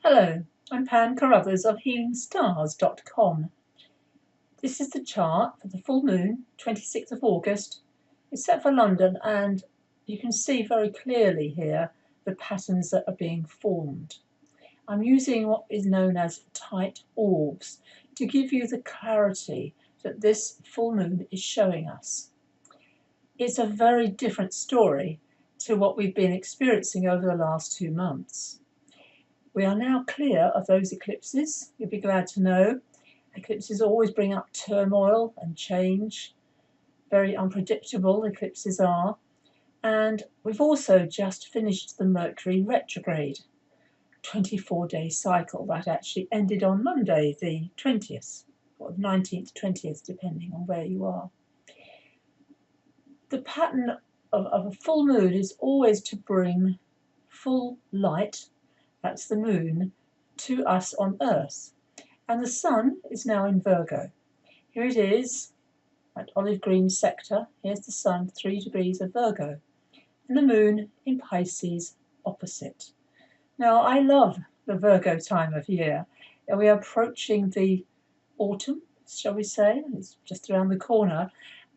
Hello, I'm Carruthers of HealingStars.com. This is the chart for the full moon, 26th of August. It's set for London, and you can see very clearly here the patterns that are being formed. I'm using what is known as tight orbs to give you the clarity that this full moon is showing us. It's a very different story to what we've been experiencing over the last 2 months. We are now clear of those eclipses. You'll be glad to know. Eclipses always bring up turmoil and change. Very unpredictable eclipses are. And we've also just finished the Mercury retrograde, 24-day cycle that actually ended on Monday, the 20th, or 19th, 20th, depending on where you are. The pattern of a full moon is always to bring full light, that's the moon, to us on Earth. And the sun is now in Virgo. Here it is, that olive green sector. Here's the sun, 3 degrees of Virgo. And the moon in Pisces opposite. Now, I love the Virgo time of year. We are approaching the autumn, shall we say. It's just around the corner.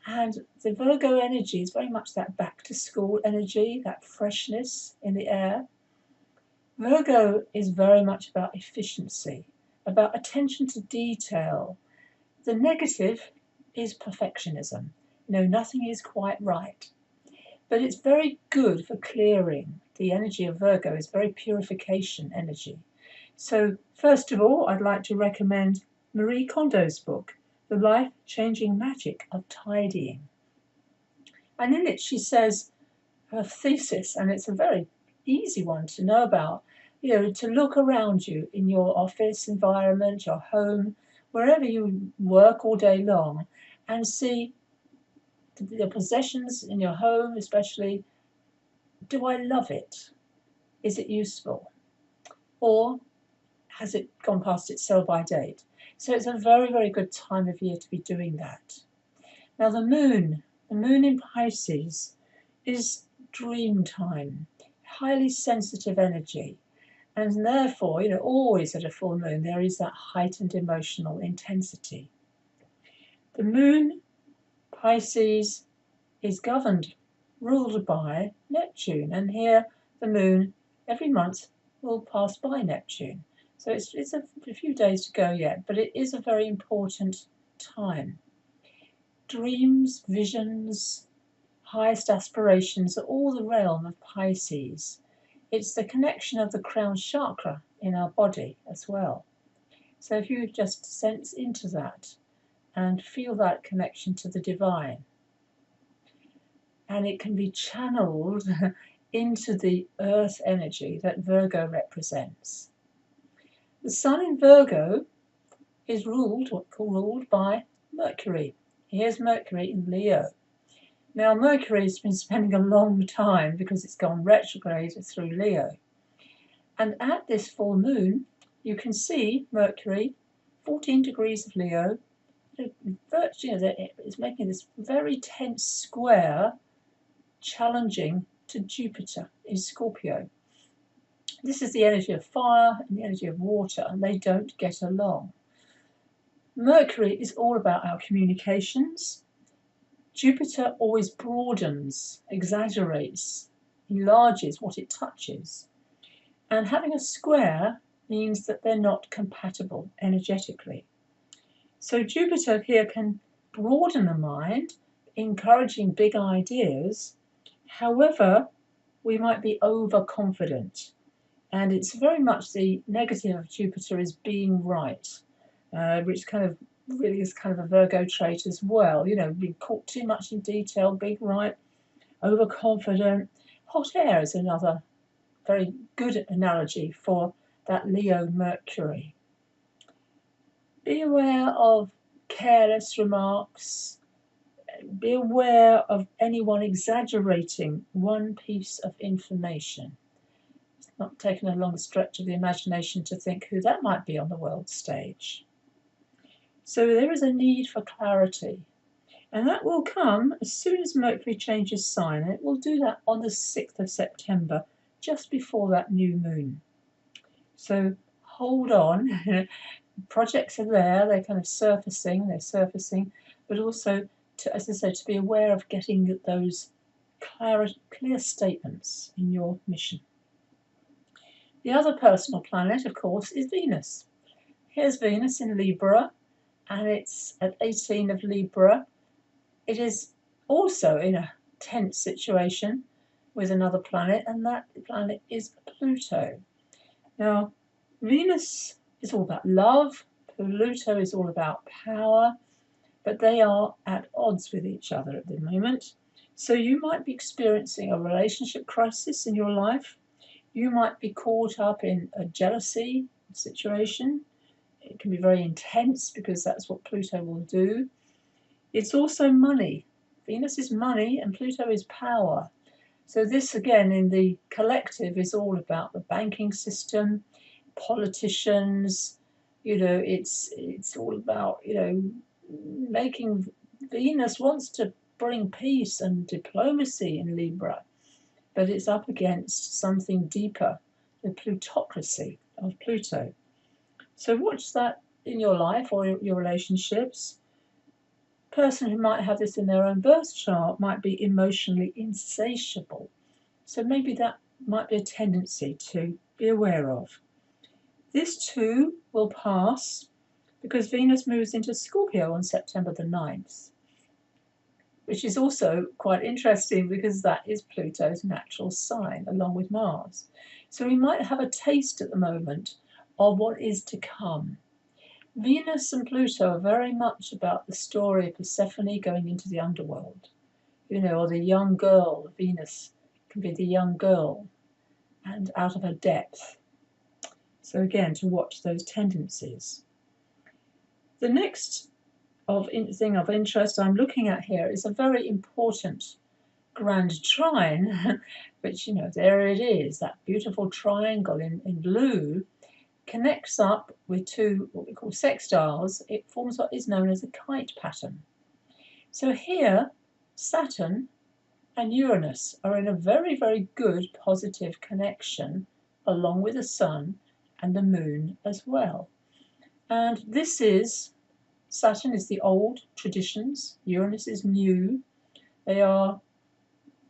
And the Virgo energy is very much that back to school energy, that freshness in the air. Virgo is very much about efficiency, about attention to detail. The negative is perfectionism. Nothing is quite right. But it's very good for clearing. The energy of Virgo is very purification energy. So, first of all, I'd like to recommend Marie Kondo's book, The Life-Changing Magic of Tidying. And in it she says her thesis, and it's a very easy one to know about, to look around you in your office environment, your home, wherever you work all day long, and see the possessions in your home especially. Do I love it? Is it useful? Or has it gone past its sell-by date? So it's a very, very good time of year to be doing that. Now the moon in Pisces is dream time, highly sensitive energy. And therefore, always at a full moon, there is that heightened emotional intensity. The moon, Pisces, is ruled by Neptune. And here, the moon, every month, will pass by Neptune. So it's a few days to go yet, but it is a very important time. Dreams, visions, highest aspirations are all the realm of Pisces. It's the connection of the crown chakra in our body as well. So if you just sense into that and feel that connection to the divine, and it can be channeled into the earth energy that Virgo represents. The sun in Virgo is ruled by Mercury. Here's Mercury in Leo. Now, Mercury has been spending a long time, because it's gone retrograde through Leo. And at this full moon, you can see Mercury, 14 degrees of Leo, it's making this very tense square, challenging to Jupiter in Scorpio. This is the energy of fire and the energy of water, and they don't get along. Mercury is all about our communications. Jupiter always broadens, exaggerates, enlarges what it touches. And having a square means that they're not compatible energetically. So Jupiter here can broaden the mind, encouraging big ideas. However, we might be overconfident. And it's very much the negative of Jupiter is being right, which really is kind of a Virgo trait as well. Being caught too much in detail, being right, overconfident. Hot air is another very good analogy for that Leo Mercury. Be aware of careless remarks. Be aware of anyone exaggerating one piece of information. It's not taking a long stretch of the imagination to think who that might be on the world stage. So there is a need for clarity. And that will come as soon as Mercury changes sign. And it will do that on the 6th of September, just before that new moon. So hold on. Projects are there, they're kind of surfacing, but also, to, as I said, to be aware of getting those clear statements in your mission. The other personal planet, of course, is Venus. Here's Venus in Libra, and it's at 18 of Libra. It is also in a tense situation with another planet, and that planet is Pluto. Now, Venus is all about love, Pluto is all about power, but they are at odds with each other at the moment. So you might be experiencing a relationship crisis in your life. You might be caught up in a jealousy situation. It can be very intense because that's what Pluto will do. It's also money. Venus is money and Pluto is power. So this, again, in the collective is all about the banking system, politicians, it's all about, making. Venus wants to bring peace and diplomacy in Libra, but it's up against something deeper, the plutocracy of Pluto. So watch that in your life or your relationships. A person who might have this in their own birth chart might be emotionally insatiable. So maybe that might be a tendency to be aware of. This too will pass because Venus moves into Scorpio on September the 9th, which is also quite interesting because that is Pluto's natural sign along with Mars. So we might have a taste at the moment of what is to come. Venus and Pluto are very much about the story of Persephone going into the underworld, or the young girl. Venus can be the young girl and out of her depth. So again, to watch those tendencies. The next thing of interest I'm looking at here is a very important grand trine, which, there it is, that beautiful triangle in blue, connects up with two what we call sextiles. It forms what is known as a kite pattern. So here, Saturn and Uranus are in a very, very good positive connection, along with the Sun and the Moon as well. And this is, Saturn is the old traditions, Uranus is new. They are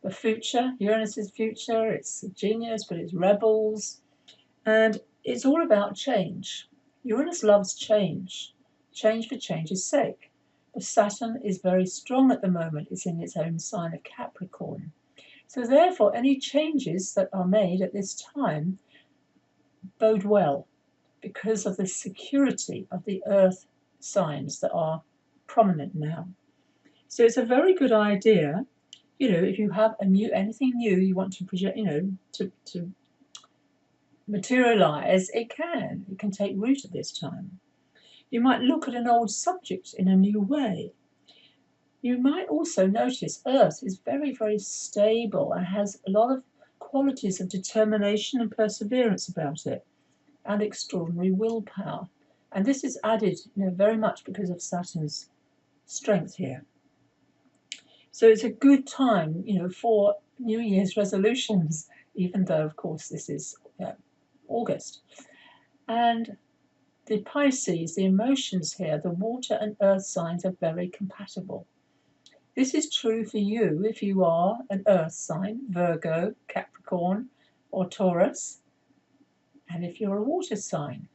the future. Uranus is future, it's genius, but it's rebels. And it's all about change. Uranus loves change for change's sake. But Saturn is very strong at the moment. It's in its own sign of Capricorn. So therefore, any changes that are made at this time bode well because of the security of the earth signs that are prominent now. So it's a very good idea, if you have anything new you want to project, to materialize, it can take root at this time. You might look at an old subject in a new way. You might also notice Earth is very, very stable and has a lot of qualities of determination and perseverance about it, and extraordinary willpower. And this is added, very much because of Saturn's strength here. So it's a good time, for New Year's resolutions, even though, of course, this is August. And the Pisces, the emotions here, the water and earth signs are very compatible. This is true for you if you are an earth sign, Virgo, Capricorn, or Taurus, and if you're a water sign.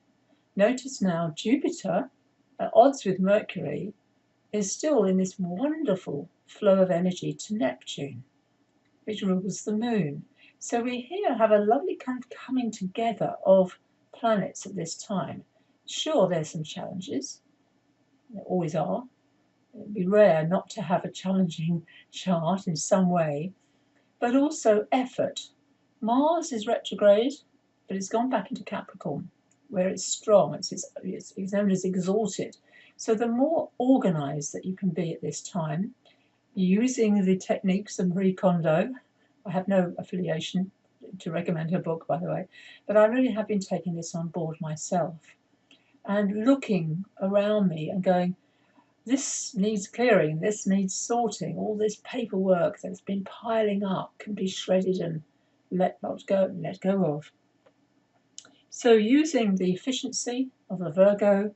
Notice now Jupiter, at odds with Mercury, is still in this wonderful flow of energy to Neptune, which rules the moon. So we here have a lovely kind of coming together of planets at this time. Sure, there's some challenges. There always are. It would be rare not to have a challenging chart in some way, but also effort. Mars is retrograde, but it's gone back into Capricorn, where it's strong. It's known as exalted. So the more organized that you can be at this time, using the techniques of Marie Kondo. I have no affiliation to recommend her book, by the way, but I really have been taking this on board myself and looking around me and going, this needs clearing, this needs sorting, all this paperwork that's been piling up can be shredded and let go of. So using the efficiency of a Virgo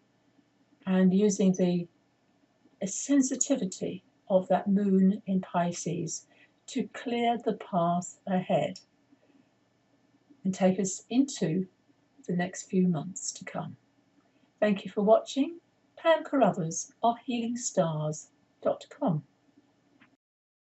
and using the sensitivity of that moon in Pisces to clear the path ahead and take us into the next few months to come. Thank you for watching. Pam Carruthers of HealingStars.com.